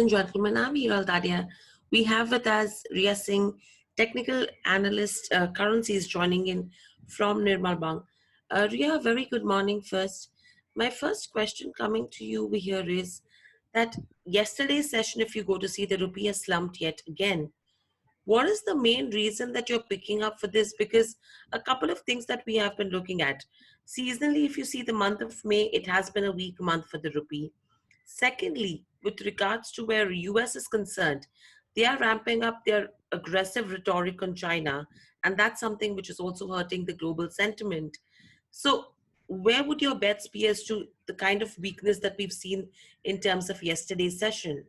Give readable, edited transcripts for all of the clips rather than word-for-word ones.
and gentlemen, I'm Hiral Dadia. We have with us Ria Singh, technical analyst, currencies joining in from Nirmal Bang. Ria, very good morning first. My first question coming to you here is that yesterday's session, if you go to see, the rupee has slumped yet again. What is the main reason that you're picking up for this? Because a couple of things that we have been looking at. Seasonally, if you see the month of May, it has been a weak month for the rupee. Secondly, with regards to where US is concerned, they are ramping up their aggressive rhetoric on China, and that's something which is also hurting the global sentiment. So, where would your bets be as to the kind of weakness that we've seen in terms of yesterday's session?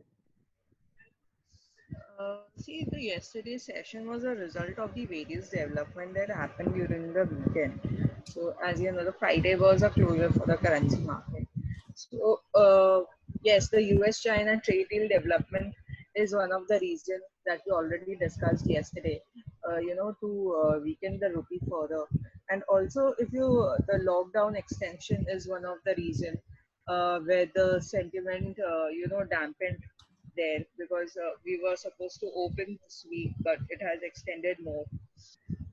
See, the yesterday session was a result of the various development that happened during the weekend. So, as you know, the Friday was a closure for the currency market. So, yes, the US-China trade deal development is one of the reasons that we already discussed yesterday. To weaken the rupee further, and also if you the lockdown extension is one of the reason where the sentiment dampened there because we were supposed to open this week, but it has extended more.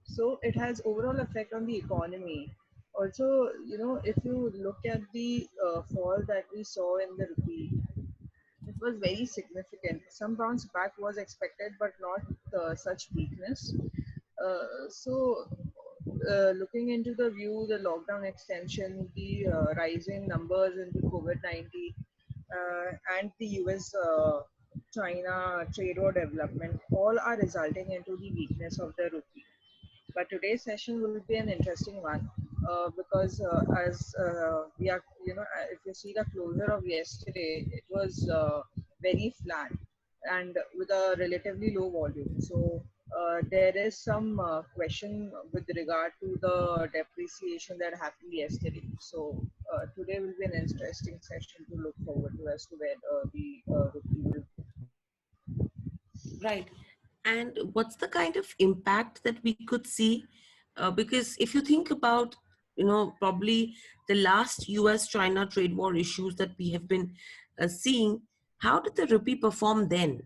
So it has overall effect on the economy. Also, if you look at the fall that we saw in the rupee, it was very significant. Some bounce back was expected, but not such weakness. Looking into the view, the lockdown extension, the rising numbers in the COVID-19, and the US China trade war development, all are resulting into the weakness of the rupee. But today's session will be an interesting one because as we are, if you see the closure of yesterday, it was very flat and with a relatively low volume. So there is some question with regard to the depreciation that happened yesterday. So today will be an interesting session to look forward to as to where the rupee will. Right. And what's the kind of impact that we could see? Because if you think about, probably the last US China trade war issues that we have been seeing, how did the rupee perform then?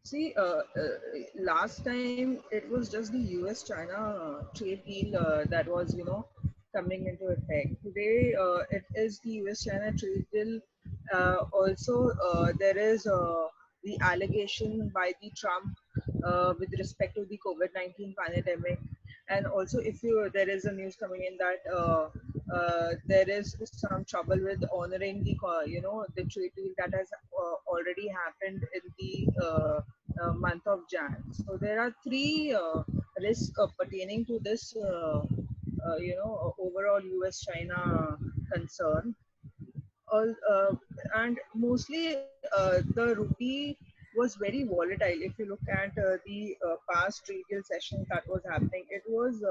See, last time it was just the US-China trade deal that was, coming into effect. Today, it is the US-China trade deal. Also, there is the allegation by the Trump with respect to the COVID-19 pandemic, and also if you there is a news coming in that there is some trouble with honoring the the trade deal that has already happened in the month of Jan. So there are three risks pertaining to this, overall US-China concern. All, and mostly the rupee was very volatile. If you look at the past retail session that was happening, it was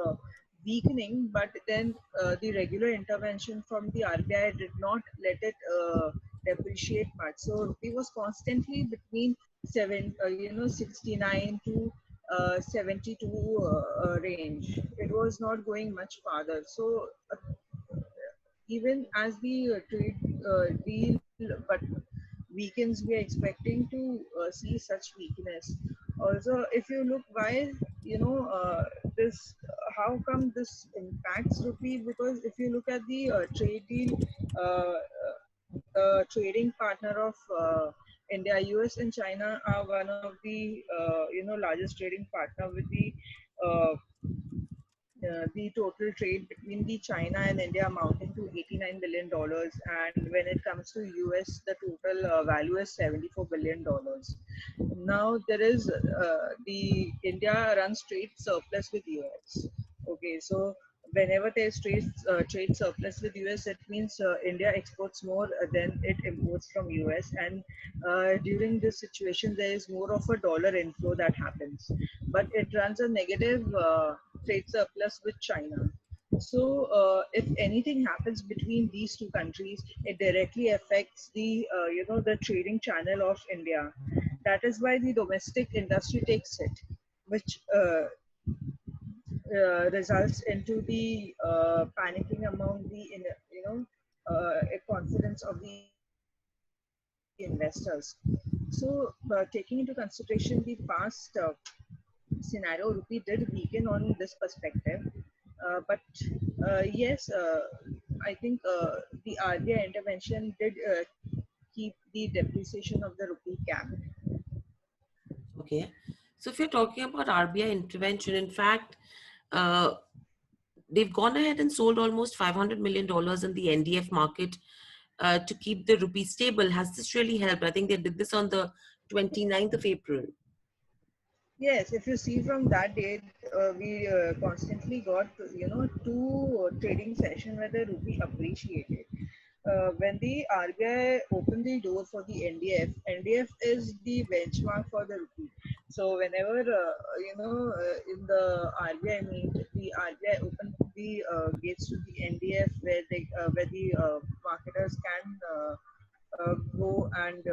weakening, but then the regular intervention from the RBI did not let it depreciate much. So rupee was constantly between 69 to 72 range. It was not going much farther. So even as the trade deal but weakens, we are expecting to see such weakness. Also, if you look why, this how come this impacts rupee, because if you look at the trade deal, trading partner of India, US and China are one of the largest trading partner with the total trade between the China and India amounting to $89 billion, and when it comes to US, the total value is $74 billion. Now there is the India runs trade surplus with US. Okay, so whenever there's trade surplus with US, it means India exports more than it imports from US, and during this situation, there is more of a dollar inflow that happens, but it runs a negative trade surplus with China. So, if anything happens between these two countries, it directly affects the the trading channel of India. That is why the domestic industry takes it, which results into the panicking among the confidence of the Indian economy. investors. So, taking into consideration the past scenario, rupee did weaken on this perspective. But yes, I think the RBI intervention did keep the depreciation of the rupee capped. Okay. So if you're talking about RBI intervention, in fact, uh, they've gone ahead and sold almost $500 million in the NDF market to keep the rupee stable. Has this really helped? I think they did this on the 29th of April. Yes, if you see from that date, we constantly got two trading session where the rupee appreciated. When the RBI opened the door for the NDF, NDF is the benchmark for the rupee. So whenever in the RBI meet, the RBI opened the gates to the NDF where the marketers can go and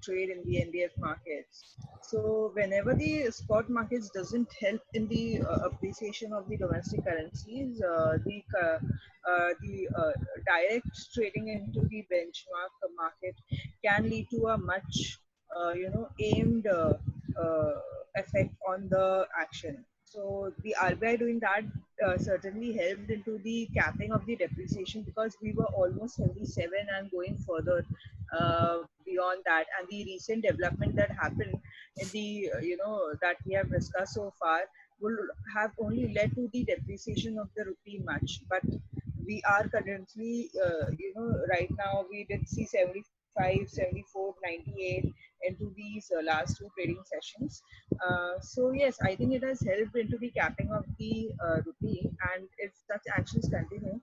trade in the NDF markets. So whenever the spot markets doesn't help in the appreciation of the domestic currencies, the direct trading into the benchmark market can lead to a much aimed uh, effect on the action. So the RBI doing that certainly helped into the capping of the depreciation because we were almost 77 and going further beyond that. And the recent development that happened in the that we have discussed so far will have only led to the depreciation of the rupee much. But we are currently right now we did see 75, 74, 98 into these last two trading sessions. So yes, I think it has helped into the capping of the rupee, and if such actions continue,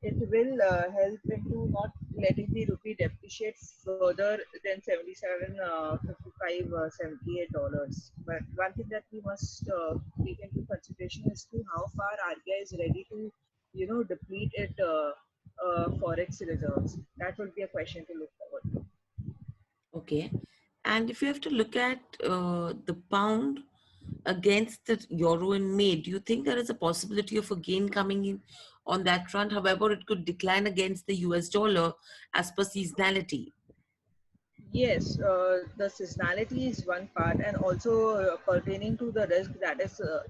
it will help into not letting the rupee depreciate further than 77, 55, $78. But one thing that we must take into consideration is to how far RBI is ready to deplete it forex reserves. That would be a question to look forward to. Okay. And if you have to look at the pound against the euro in May, do you think there is a possibility of a gain coming in on that front? However, it could decline against the US dollar as per seasonality. Yes, the seasonality is one part, and also pertaining to the risk that is, uh,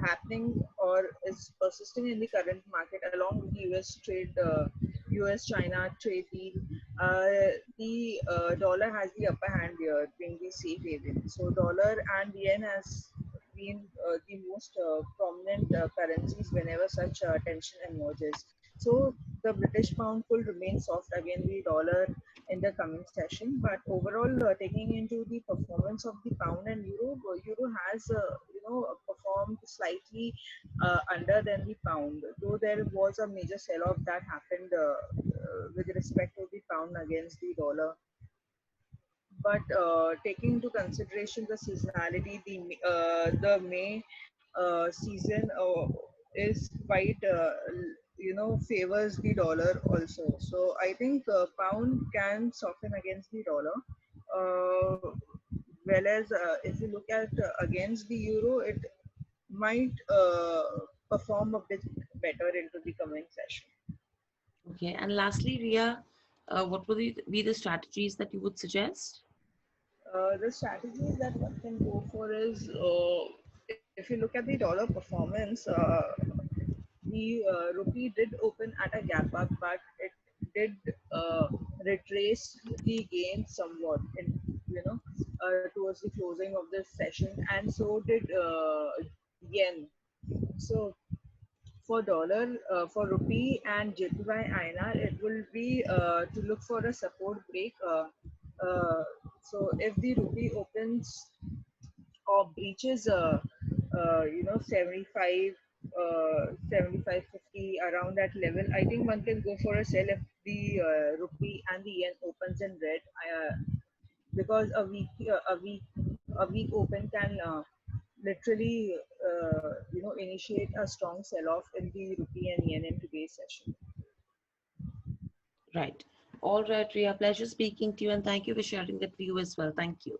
happening or is persisting in the current market, along with the U.S. trade, U.S.-China trade deal. The dollar has the upper hand here, being the safe haven. So, dollar and yen has been the most prominent currencies whenever such tension emerges. So, the British pound could remain soft against the dollar in the coming session. But overall, taking into the performance of the pound and euro, euro has performed slightly under than the pound. Though there was a major sell-off that happened with respect to the pound against the dollar. But taking into consideration the seasonality, the May season is quite favors the dollar also. So I think pound can soften against the dollar. Whereas if you look at against the euro, it might perform a bit better into the coming session. Okay. And lastly, Ria, what would be the strategies that you would suggest? The strategies that one can go for is if you look at the dollar performance, the rupee did open at a gap up, but it did retrace the gain somewhat in towards the closing of this session, and so did yen. So for dollar, for rupee and JPY INR, it will be to look for a support break. Uh, so if the rupee opens or breaches 75 75.50 around that level, I think one can go for a sell if the rupee and the yen opens in red, because a week open can literally initiate a strong sell off in the rupee and yen in today's session. Right. All right, Ria. Pleasure speaking to you, and thank you for sharing that view as well. Thank you.